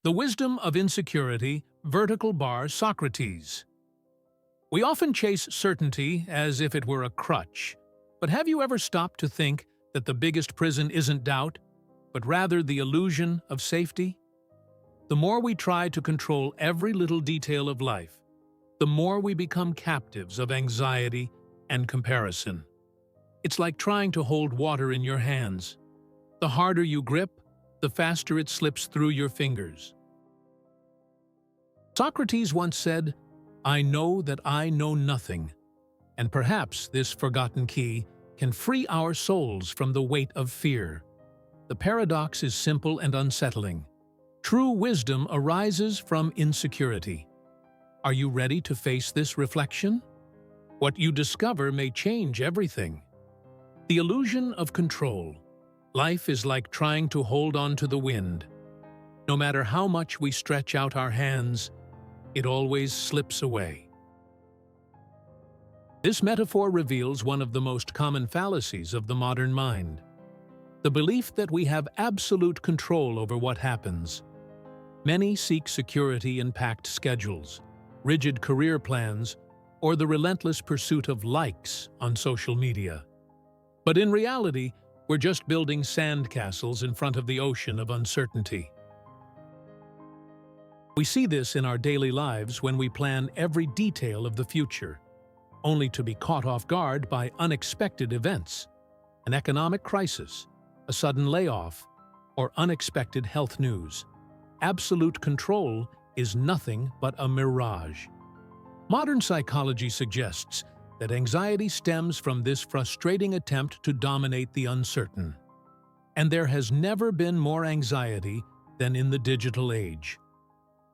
The Wisdom of Insecurity, vertical bar Socrates. We often chase certainty as if it were a crutch, but have you ever stopped to think that the biggest prison isn't doubt, but rather the illusion of safety? The more we try to control every little detail of life, the more we become captives of anxiety and comparison. It's like trying to hold water in your hands. The harder you grip, the faster it slips through your fingers. Socrates once said, "I know that I know nothing," and perhaps this forgotten key can free our souls from the weight of fear. The paradox is simple and unsettling. True wisdom arises from insecurity. Are you ready to face this reflection? What you discover may change everything. The illusion of control. Life is like trying to hold on to the wind. No matter how much we stretch out our hands, it always slips away. This metaphor reveals one of the most common fallacies of the modern mind: the belief that we have absolute control over what happens. Many seek security in packed schedules, rigid career plans, or the relentless pursuit of likes on social media. But in reality, we're just building sandcastles in front of the ocean of uncertainty. We see this in our daily lives when we plan every detail of the future, only to be caught off guard by unexpected events, an economic crisis, a sudden layoff, or unexpected health news. Absolute control is nothing but a mirage. Modern psychology suggests that anxiety stems from this frustrating attempt to dominate the uncertain. And there has never been more anxiety than in the digital age.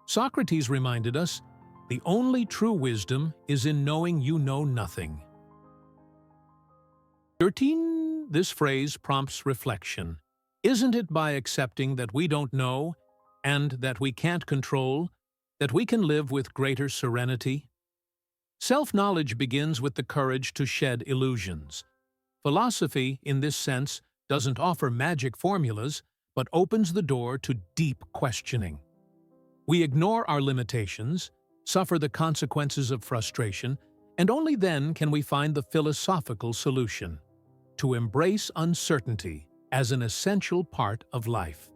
Socrates reminded us, the only true wisdom is in knowing you know nothing. 13. This phrase prompts reflection. Isn't it by accepting that we don't know and that we can't control that we can live with greater serenity? Self-knowledge begins with the courage to shed illusions. Philosophy, in this sense, doesn't offer magic formulas, but opens the door to deep questioning. We ignore our limitations, suffer the consequences of frustration, and only then can we find the philosophical solution: to embrace uncertainty as an essential part of life.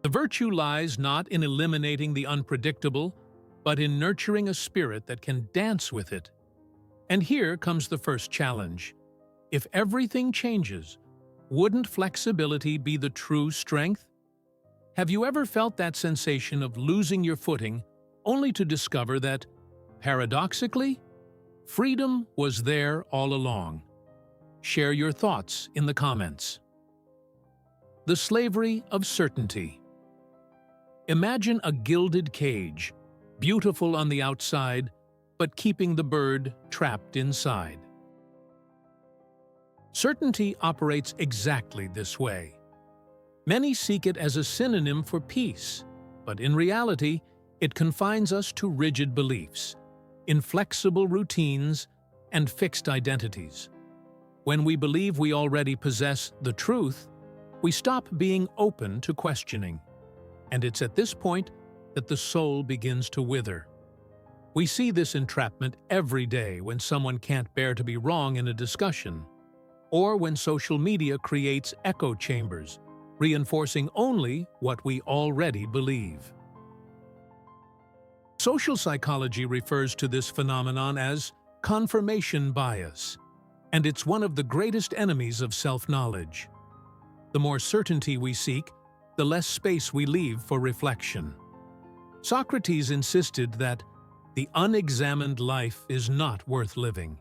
The virtue lies not in eliminating the unpredictable, but in nurturing a spirit that can dance with it. And here comes the first challenge. If everything changes, wouldn't flexibility be the true strength? Have you ever felt that sensation of losing your footing only to discover that, paradoxically, freedom was there all along? Share your thoughts in the comments. The slavery of certainty. Imagine a gilded cage, beautiful on the outside, but keeping the bird trapped inside. Certainty operates exactly this way. Many seek it as a synonym for peace, but in reality, it confines us to rigid beliefs, inflexible routines, and fixed identities. When we believe we already possess the truth, we stop being open to questioning. And it's at this point that the soul begins to wither. We see this entrapment every day when someone can't bear to be wrong in a discussion, or when social media creates echo chambers, reinforcing only what we already believe. Social psychology refers to this phenomenon as confirmation bias, and it's one of the greatest enemies of self-knowledge. The more certainty we seek, the less space we leave for reflection. Socrates insisted that the unexamined life is not worth living.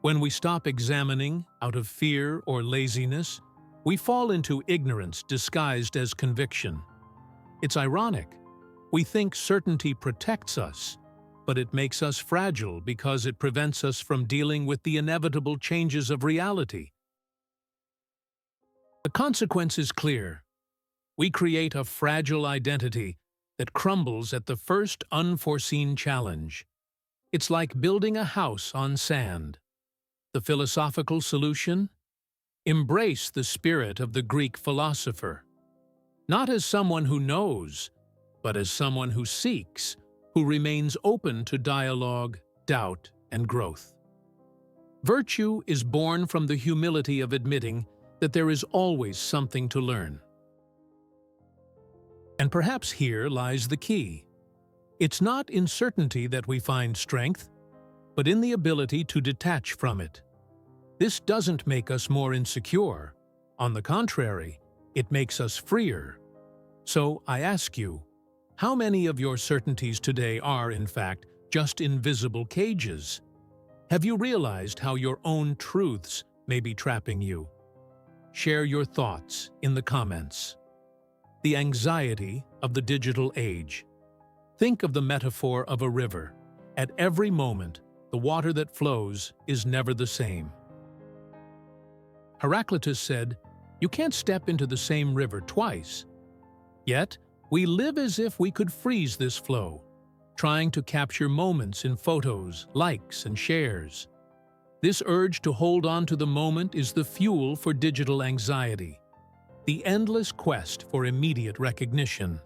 When we stop examining out of fear or laziness, we fall into ignorance disguised as conviction. It's ironic. We think certainty protects us, but it makes us fragile because it prevents us from dealing with the inevitable changes of reality. The consequence is clear. We create a fragile identity that crumbles at the first unforeseen challenge. It's like building a house on sand. The philosophical solution? Embrace the spirit of the Greek philosopher. not as someone who knows, but as someone who seeks, who remains open to dialogue, doubt, and growth. Virtue is born from the humility of admitting that there is always something to learn. And perhaps here lies the key. It's not in certainty that we find strength, but in the ability to detach from it. This doesn't make us more insecure. On the contrary, it makes us freer. So I ask you, how many of your certainties today are, in fact, just invisible cages? Have you realized how your own truths may be trapping you? Share your thoughts in the comments. The anxiety of the digital age. Think of the metaphor of a river. At every moment, the water that flows is never the same. Heraclitus said, "You can't step into the same river twice." Yet, we live as if we could freeze this flow, trying to capture moments in photos, likes, and shares. This urge to hold on to the moment is the fuel for digital anxiety, the endless quest for immediate recognition.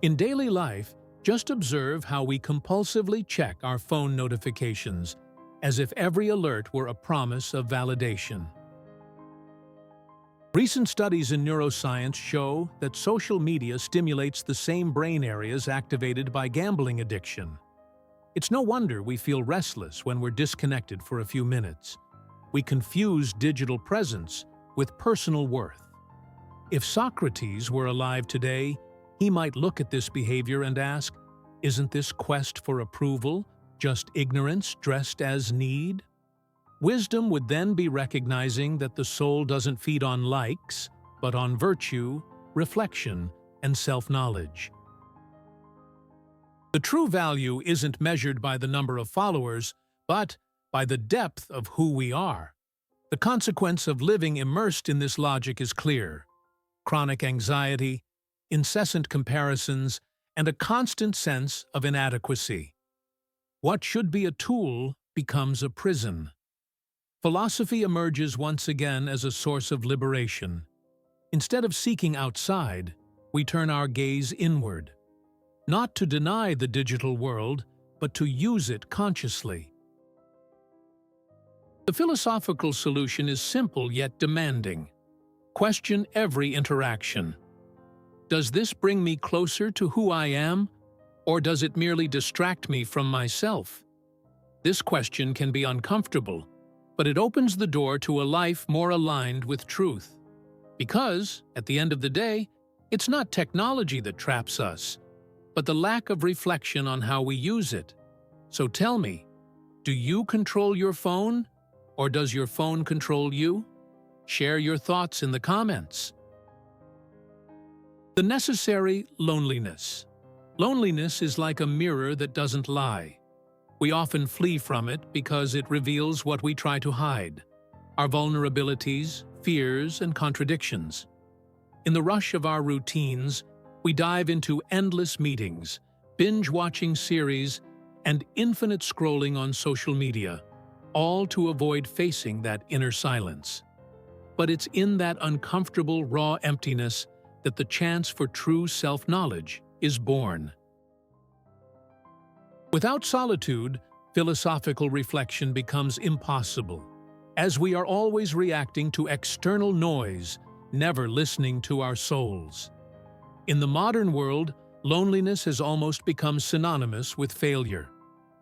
In daily life, just observe how we compulsively check our phone notifications, as if every alert were a promise of validation. Recent studies in neuroscience show that social media stimulates the same brain areas activated by gambling addiction. It's no wonder we feel restless when we're disconnected for a few minutes. We confuse digital presence with personal worth. If Socrates were alive today, he might look at this behavior and ask, "Isn't this quest for approval just ignorance dressed as need?" Wisdom would then be recognizing that the soul doesn't feed on likes, but on virtue, reflection, and self-knowledge. The true value isn't measured by the number of followers, but by the depth of who we are. The consequence of living immersed in this logic is clear: chronic anxiety, incessant comparisons, and a constant sense of inadequacy. What should be a tool becomes a prison. Philosophy emerges once again as a source of liberation. Instead of seeking outside, we turn our gaze inward, not to deny the digital world, but to use it consciously. The philosophical solution is simple yet demanding. Question every interaction. Does this bring me closer to who I am, or does it merely distract me from myself? This question can be uncomfortable, but it opens the door to a life more aligned with truth. Because, at the end of the day, it's not technology that traps us, but the lack of reflection on how we use it. So tell me, do you control your phone, or does your phone control you? Share your thoughts in the comments. The necessary loneliness. Loneliness is like a mirror that doesn't lie. We often flee from it because it reveals what we try to hide: our vulnerabilities, fears, and contradictions. In the rush of our routines, we dive into endless meetings, binge-watching series, and infinite scrolling on social media, all to avoid facing that inner silence. But it's in that uncomfortable, raw emptiness that the chance for true self-knowledge is born. Without solitude, philosophical reflection becomes impossible, as we are always reacting to external noise, never listening to our souls. In the modern world, loneliness has almost become synonymous with failure.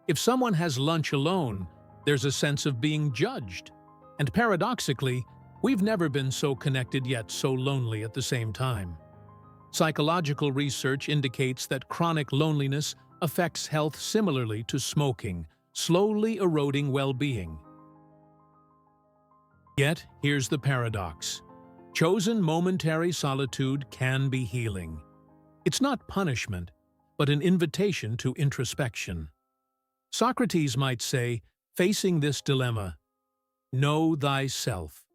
If someone has lunch alone, there's a sense of being judged. And paradoxically, we've never been so connected yet so lonely at the same time. Psychological research indicates that chronic loneliness affects health similarly to smoking, slowly eroding well-being. Yet, here's the paradox. Chosen momentary solitude can be healing. It's not punishment, but an invitation to introspection. Socrates might say, facing this dilemma, "Know thyself."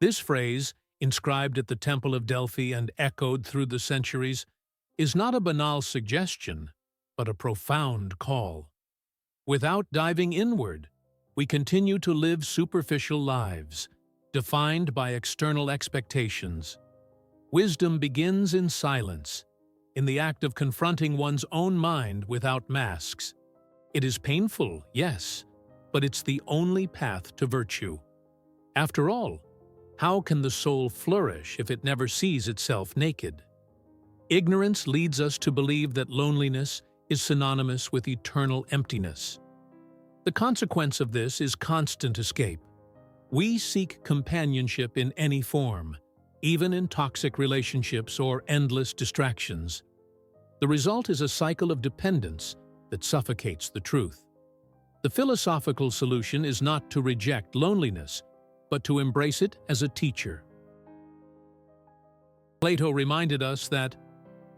This phrase, inscribed at the Temple of Delphi and echoed through the centuries, is not a banal suggestion, but a profound call. Without diving inward, we continue to live superficial lives, defined by external expectations. Wisdom begins in silence, in the act of confronting one's own mind without masks. It is painful, yes, but it's the only path to virtue. After all, how can the soul flourish if it never sees itself naked? Ignorance leads us to believe that loneliness is synonymous with eternal emptiness. The consequence of this is constant escape. We seek companionship in any form, even in toxic relationships or endless distractions. The result is a cycle of dependence that suffocates the truth. The philosophical solution is not to reject loneliness, but to embrace it as a teacher. Plato reminded us that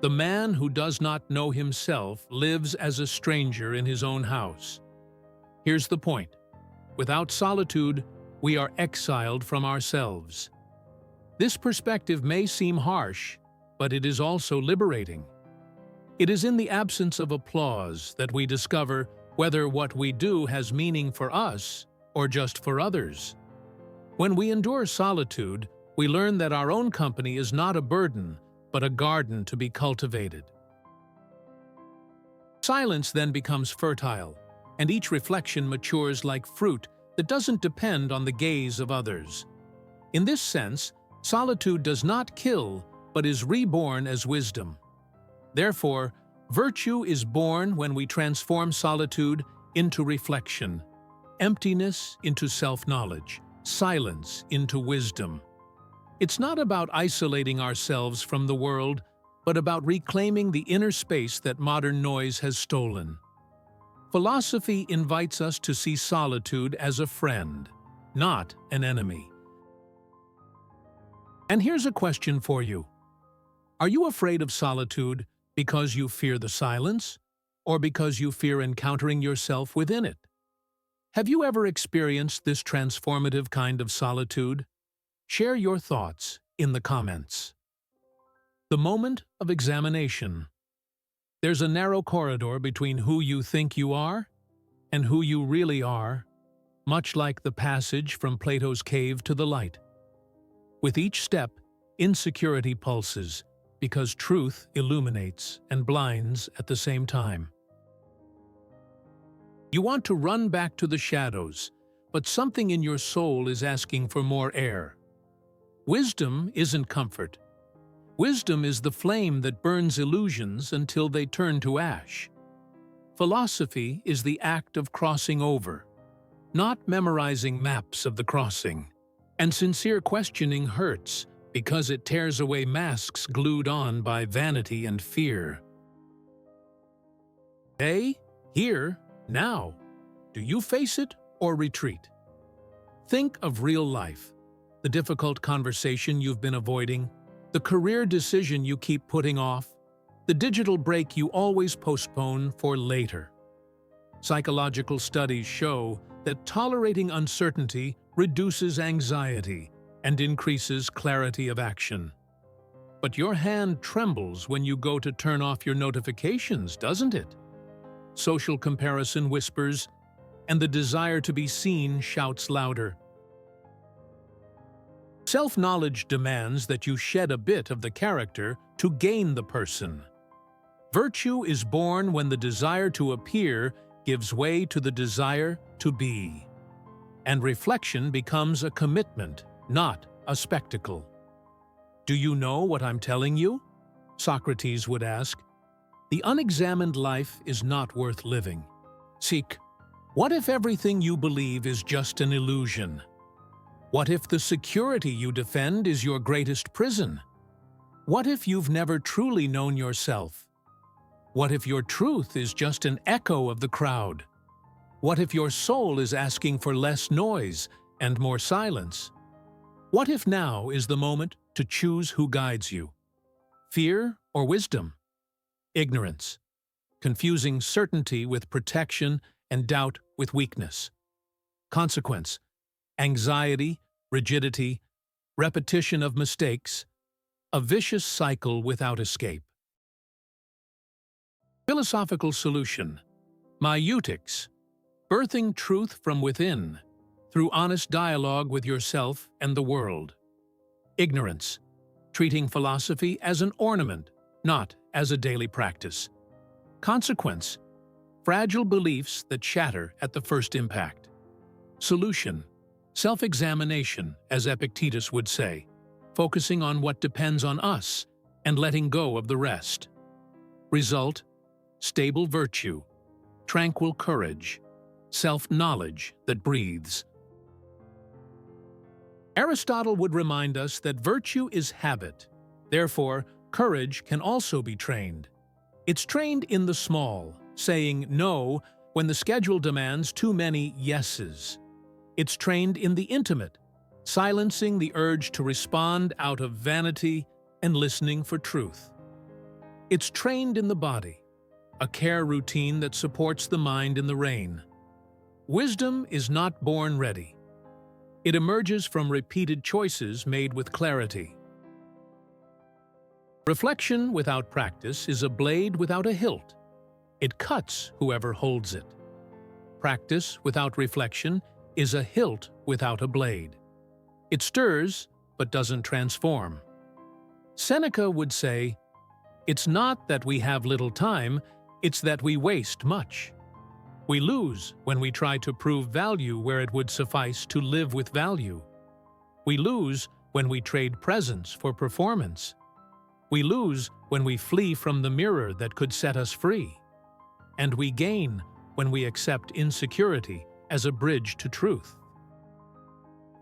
the man who does not know himself lives as a stranger in his own house. Here's the point. Without solitude, we are exiled from ourselves. This perspective may seem harsh, but it is also liberating. It is in the absence of applause that we discover whether what we do has meaning for us or just for others. When we endure solitude, we learn that our own company is not a burden, but a garden to be cultivated. Silence then becomes fertile, and each reflection matures like fruit that doesn't depend on the gaze of others. In this sense, solitude does not kill, but is reborn as wisdom. Therefore, virtue is born when we transform solitude into reflection, emptiness into self-knowledge, silence into wisdom. It's not about isolating ourselves from the world, but about reclaiming the inner space that modern noise has stolen. Philosophy invites us to see solitude as a friend, not an enemy. And here's a question for you. Are you afraid of solitude because you fear the silence, or because you fear encountering yourself within it? Have you ever experienced this transformative kind of solitude? Share your thoughts in the comments. The moment of examination. There's a narrow corridor between who you think you are and who you really are, much like the passage from Plato's cave to the light. With each step, insecurity pulses, because truth illuminates and blinds at the same time. You want to run back to the shadows, but something in your soul is asking for more air. Wisdom isn't comfort. Wisdom is the flame that burns illusions until they turn to ash. Philosophy is the act of crossing over, not memorizing maps of the crossing. And sincere questioning hurts because it tears away masks glued on by vanity and fear. Today, here, now, do you face it or retreat? Think of real life. The difficult conversation you've been avoiding, the career decision you keep putting off, the digital break you always postpone for later. Psychological studies show that tolerating uncertainty reduces anxiety and increases clarity of action. But your hand trembles when you go to turn off your notifications, doesn't it? Social comparison whispers, and the desire to be seen shouts louder. Self-knowledge demands that you shed a bit of the character to gain the person. Virtue is born when the desire to appear gives way to the desire to be. And reflection becomes a commitment, not a spectacle. Do you know what I'm telling you? Socrates would ask. The unexamined life is not worth living. Seek, what if everything you believe is just an illusion? What if the security you defend is your greatest prison? What if you've never truly known yourself? What if your truth is just an echo of the crowd? What if your soul is asking for less noise and more silence? What if now is the moment to choose who guides you? Fear or wisdom? Ignorance, confusing certainty with protection and doubt with weakness. Consequence, anxiety, rigidity, repetition of mistakes, a vicious cycle without escape. Philosophical solution, maieutic, birthing truth from within, through honest dialogue with yourself and the world. Ignorance, treating philosophy as an ornament, not as a daily practice. Consequence: fragile beliefs that shatter at the first impact. Solution: self-examination, as Epictetus would say, focusing on what depends on us and letting go of the rest. Result: stable virtue, tranquil courage, self-knowledge that breathes. Aristotle would remind us that virtue is habit. Therefore, courage can also be trained. It's trained in the small, saying no when the schedule demands too many yeses. It's trained in the intimate, silencing the urge to respond out of vanity and listening for truth. It's trained in the body, a care routine that supports the mind in the rain. Wisdom is not born ready. It emerges from repeated choices made with clarity. Reflection without practice is a blade without a hilt. It cuts whoever holds it. Practice without reflection is a hilt without a blade. It stirs, but doesn't transform. Seneca would say, "It's not that we have little time, it's that we waste much." We lose when we try to prove value where it would suffice to live with value. We lose when we trade presence for performance. We lose when we flee from the mirror that could set us free. And we gain when we accept insecurity as a bridge to truth.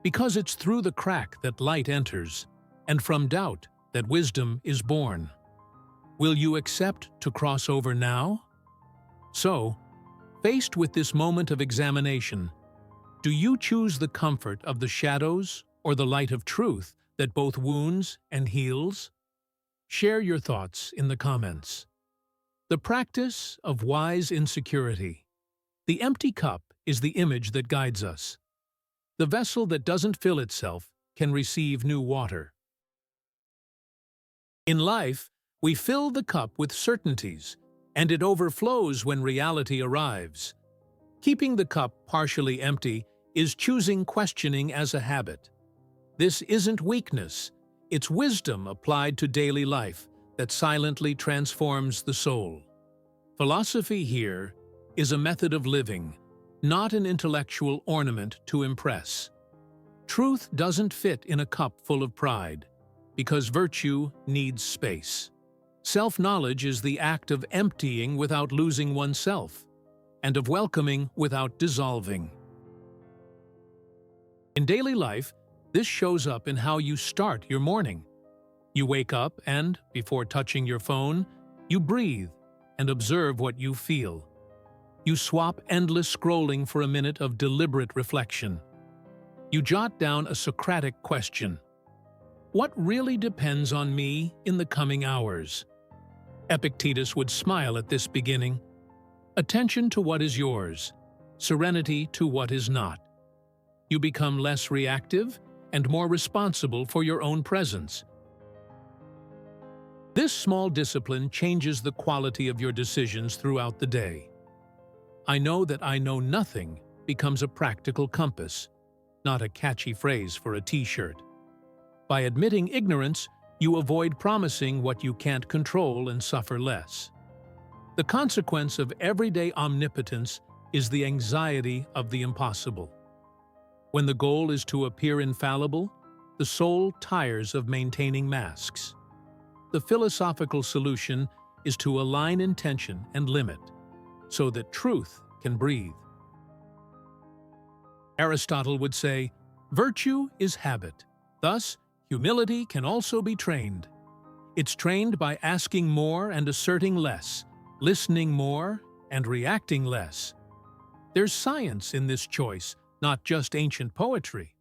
Because it's through the crack that light enters, and from doubt that wisdom is born. Will you accept to cross over now? So, faced with this moment of examination, do you choose the comfort of the shadows or the light of truth that both wounds and heals? Share your thoughts in the comments. The practice of wise insecurity. The empty cup is the image that guides us. The vessel that doesn't fill itself can receive new water. In life, we fill the cup with certainties, and it overflows when reality arrives. Keeping the cup partially empty is choosing questioning as a habit. This isn't weakness, it's wisdom applied to daily life that silently transforms the soul. Philosophy here is a method of living, not an intellectual ornament to impress. Truth doesn't fit in a cup full of pride, because virtue needs space. Self-knowledge is the act of emptying without losing oneself, and of welcoming without dissolving. In daily life, this shows up in how you start your morning. You wake up and, before touching your phone, you breathe and observe what you feel. You swap endless scrolling for a minute of deliberate reflection. You jot down a Socratic question. What really depends on me in the coming hours? Epictetus would smile at this beginning. Attention to what is yours, serenity to what is not. You become less reactive and more responsible for your own presence. This small discipline changes the quality of your decisions throughout the day. I know that I know nothing becomes a practical compass, not a catchy phrase for a t-shirt. By admitting ignorance, you avoid promising what you can't control and suffer less. The consequence of everyday omnipotence is the anxiety of the impossible. When the goal is to appear infallible, the soul tires of maintaining masks. The philosophical solution is to align intention and limit, so that truth can breathe. Aristotle would say, virtue is habit. Thus, humility can also be trained. It's trained by asking more and asserting less, listening more and reacting less. There's science in this choice, not just ancient poetry.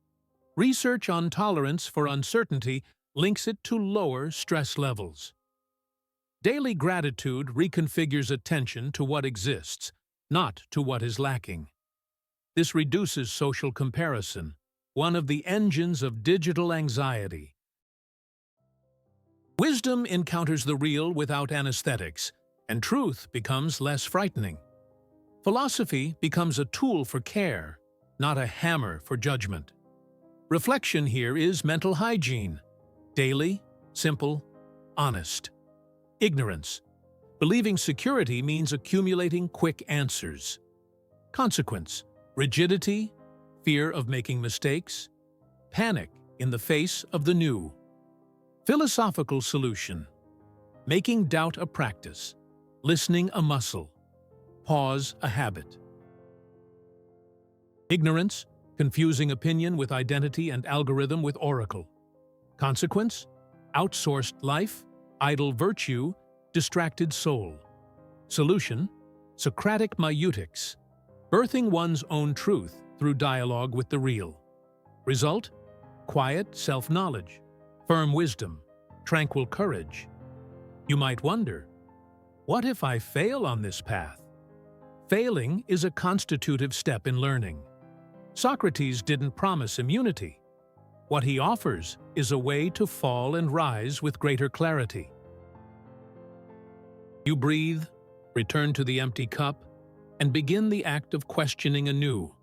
Research on tolerance for uncertainty links it to lower stress levels. Daily gratitude reconfigures attention to what exists, not to what is lacking. This reduces social comparison, one of the engines of digital anxiety. Wisdom encounters the real without anesthetics, and truth becomes less frightening. Philosophy becomes a tool for care, not a hammer for judgment. Reflection here is mental hygiene, daily, simple, honest. Ignorance. Believing security means accumulating quick answers. Consequence. Rigidity, fear of making mistakes, panic in the face of the new. Philosophical solution. Making doubt a practice, listening a muscle, pause a habit. Ignorance. Confusing opinion with identity and algorithm with oracle. Consequence. Outsourced life, idle virtue, distracted soul. Solution. Socratic maiutics. Birthing one's own truth through dialogue with the real. Result? Quiet self-knowledge, firm wisdom, tranquil courage. You might wonder, what if I fail on this path? Failing is a constitutive step in learning. Socrates didn't promise immunity. What he offers is a way to fall and rise with greater clarity. You breathe, return to the empty cup, and begin the act of questioning anew.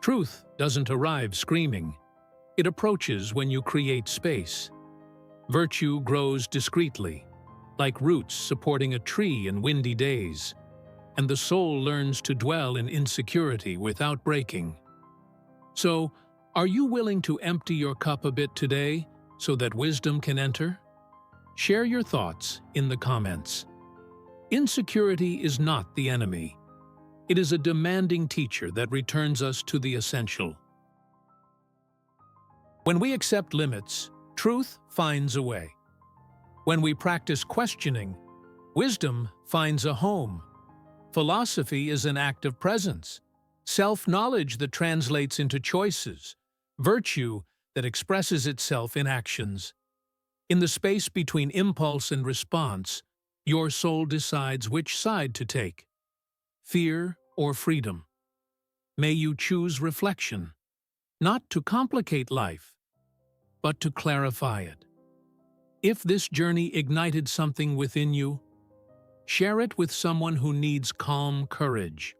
Truth doesn't arrive screaming. It approaches when you create space. Virtue grows discreetly, like roots supporting a tree in windy days, and the soul learns to dwell in insecurity without breaking. So, are you willing to empty your cup a bit today so that wisdom can enter? Share your thoughts in the comments. Insecurity is not the enemy. It is a demanding teacher that returns us to the essential. When we accept limits, truth finds a way. When we practice questioning, wisdom finds a home. Philosophy is an act of presence, self-knowledge that translates into choices, virtue that expresses itself in actions. In the space between impulse and response, your soul decides which side to take, fear or freedom. May you choose reflection, not to complicate life, but to clarify it. If this journey ignited something within you, share it with someone who needs calm courage.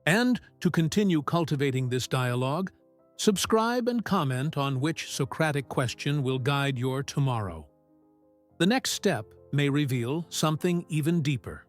And to continue cultivating this dialogue, subscribe and comment on which Socratic question will guide your tomorrow. The next step may reveal something even deeper.